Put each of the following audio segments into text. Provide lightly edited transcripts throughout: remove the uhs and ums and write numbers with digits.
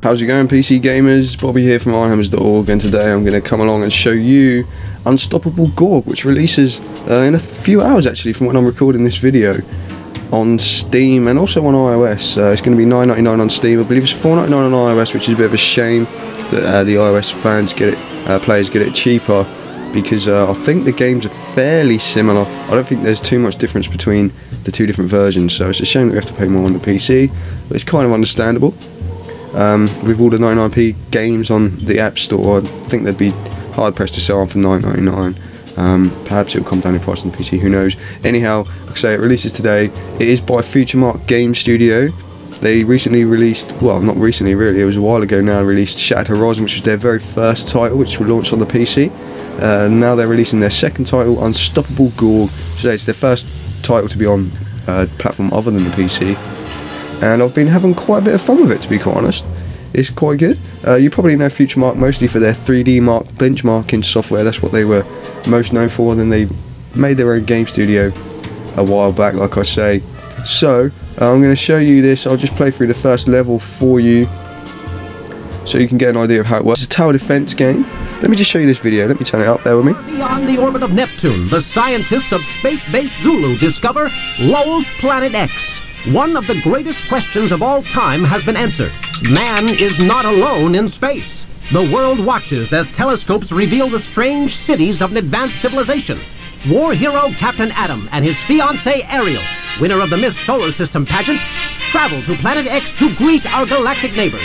How's it going, PC gamers? Bobby here from ironhammers.org, and today I'm going to come along and show you Unstoppable Gorg, which releases in a few hours actually from when I'm recording this video on Steam and also on iOS. It's going to be $9.99 on Steam. I believe it's $4.99 on iOS, which is a bit of a shame that the iOS fans get it, players get it cheaper, because I think the games are fairly similar. I don't think there's too much difference between the two different versions, so it's a shame that we have to pay more on the PC, but it's kind of understandable. With all the 99p games on the App Store, I think they'd be hard pressed to sell on for $9.99. Perhaps it'll come down in price on the PC, who knows. Anyhow, like I say, it releases today. It is by Futuremark game studio. They recently released, well, not recently really, it was a while ago now, released Shattered Horizon, which was their very first title, which was launched on the PC. Now they're releasing their second title, Unstoppable Gorg. So it's their first title to be on a platform other than the PC. And I've been having quite a bit of fun with it, to be quite honest. It's quite good. You probably know Futuremark mostly for their 3D Mark benchmarking software. That's what they were most known for. Then they made their own game studio a while back, like I say. So I'm going to show you this. I'll just play through the first level for you so you can get an idea of how it works. It's a tower defense game. Let me just show you this video. Let me turn it up. Bear with me. Beyond the orbit of Neptune, the scientists of space-based Zulu discover Lowell's Planet X. One of the greatest questions of all time has been answered. Man is not alone in space. The world watches as telescopes reveal the strange cities of an advanced civilization. War hero Captain Atom and his fiancée Ariel, winner of the Miss Solar System pageant, travel to Planet X to greet our galactic neighbors.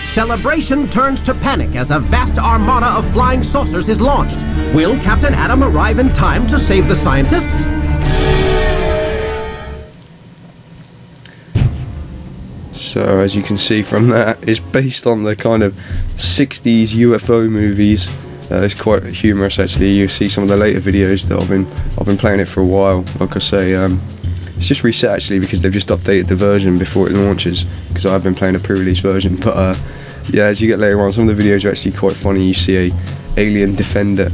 Celebration turns to panic as a vast armada of flying saucers is launched. Will Captain Atom arrive in time to save the scientists? So as you can see from that, it's based on the kind of 60s UFO movies. It's quite humorous actually. You see some of the later videos that I've been playing it for a while. Like I say, it's just reset actually because they've just updated the version before it launches, because I've been playing a pre-release version. But yeah, as you get later on, some of the videos are actually quite funny. You see a alien defender,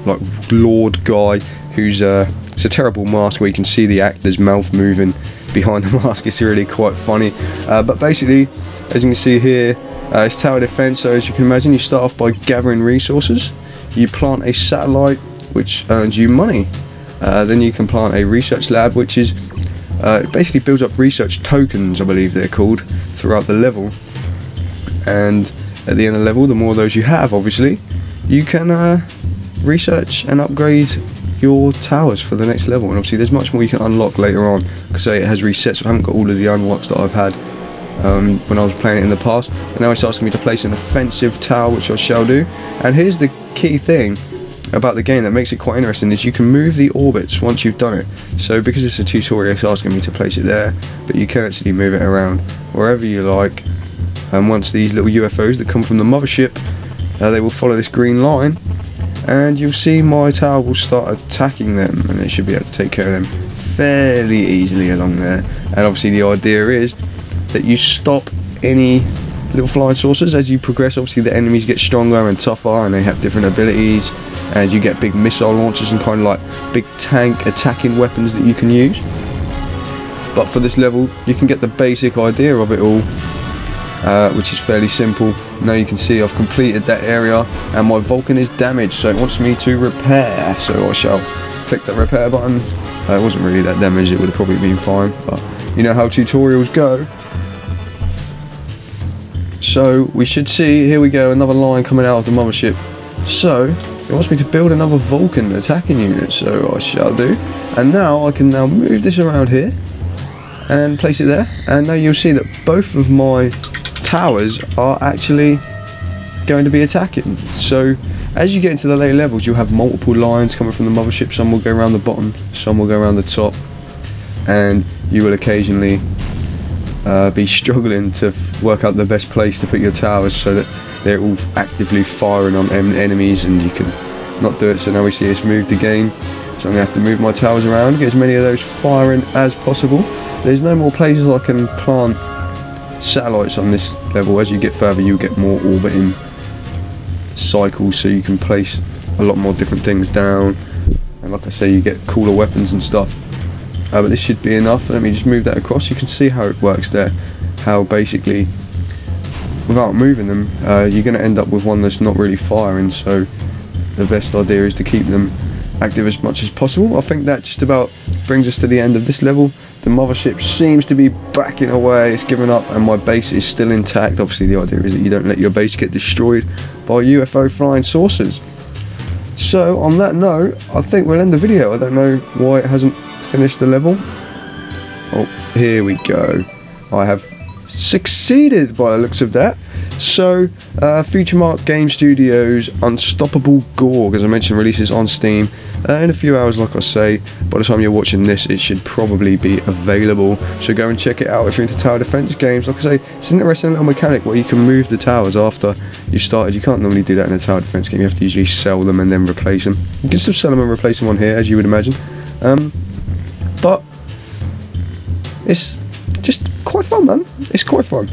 like Lord guy, who's it's a terrible mask where you can see the actor's mouth moving behind the mask. It's really quite funny. But basically, as you can see here, it's tower defense. So as you can imagine, you start off by gathering resources. You plant a satellite, which earns you money. Then you can plant a research lab, which is it basically builds up research tokens, I believe they're called, throughout the level. And at the end of the level, the more of those you have, obviously, you can research and upgrade your towers for the next level. And obviously there's much more you can unlock later on, because it has reset, so I haven't got all of the unlocks that I've had when I was playing it in the past. And now it's asking me to place an offensive tower, which I shall do. And here's the key thing about the game that makes it quite interesting, is you can move the orbits once you've done it. So because it's a tutorial, it's asking me to place it there, but you can actually move it around wherever you like. And once these little UFOs that come from the mothership, they will follow this green line, and you'll see my tower will start attacking them, and it should be able to take care of them fairly easily along there. And obviously the idea is that you stop any little flying saucers as you progress. Obviously the enemies get stronger and tougher, and they have different abilities, and you get big missile launchers and kind of like big tank attacking weapons that you can use. But for this level you can get the basic idea of it all, which is fairly simple. Now you can see I've completed that area and my Vulcan is damaged, so it wants me to repair, so I shall click that repair button. It wasn't really that damaged, it would have probably been fine, but you know how tutorials go. So we should see, here we go, another line coming out of the mothership. So it wants me to build another Vulcan attacking unit, so I shall do. And now I can now move this around here and place it there, and now you'll see that both of my towers are actually going to be attacking. So as you get into the later levels, you'll have multiple lines coming from the mothership. Some will go around the bottom, some will go around the top, and you will occasionally be struggling to work out the best place to put your towers so that they're all actively firing on enemies and you can not do it. So now we see it's moved again, so I'm going to have to move my towers around, get as many of those firing as possible. There's no more places I can plant satellites on this level. As you get further, you'll get more orbiting cycles, so you can place a lot more different things down, and like I say, you get cooler weapons and stuff. But this should be enough. Let me just move that across. You can see how it works there, how basically without moving them, you're going to end up with one that's not really firing. So the best idea is to keep them active as much as possible. I think that just about brings us to the end of this level. The mothership seems to be backing away, it's given up, and my base is still intact. Obviously the idea is that you don't let your base get destroyed by UFO flying saucers. So on that note, I think we'll end the video. I don't know why it hasn't finished the level. Oh, here we go. I have succeeded by the looks of that. So Futuremark Game Studios Unstoppable Gorg, as I mentioned, releases on Steam in a few hours. Like I say, by the time you're watching this, it should probably be available, so go and check it out if you're into tower defense games. Like I say, it's an interesting little mechanic where you can move the towers after you've started. You can't normally do that in a tower defense game. You have to usually sell them and then replace them. You can still sell them and replace them on here, as you would imagine, but it's just quite fun, man. It's quite fun.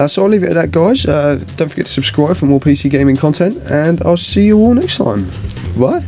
So I'll leave it at that, guys. Don't forget to subscribe for more PC gaming content, and I'll see you all next time. Bye.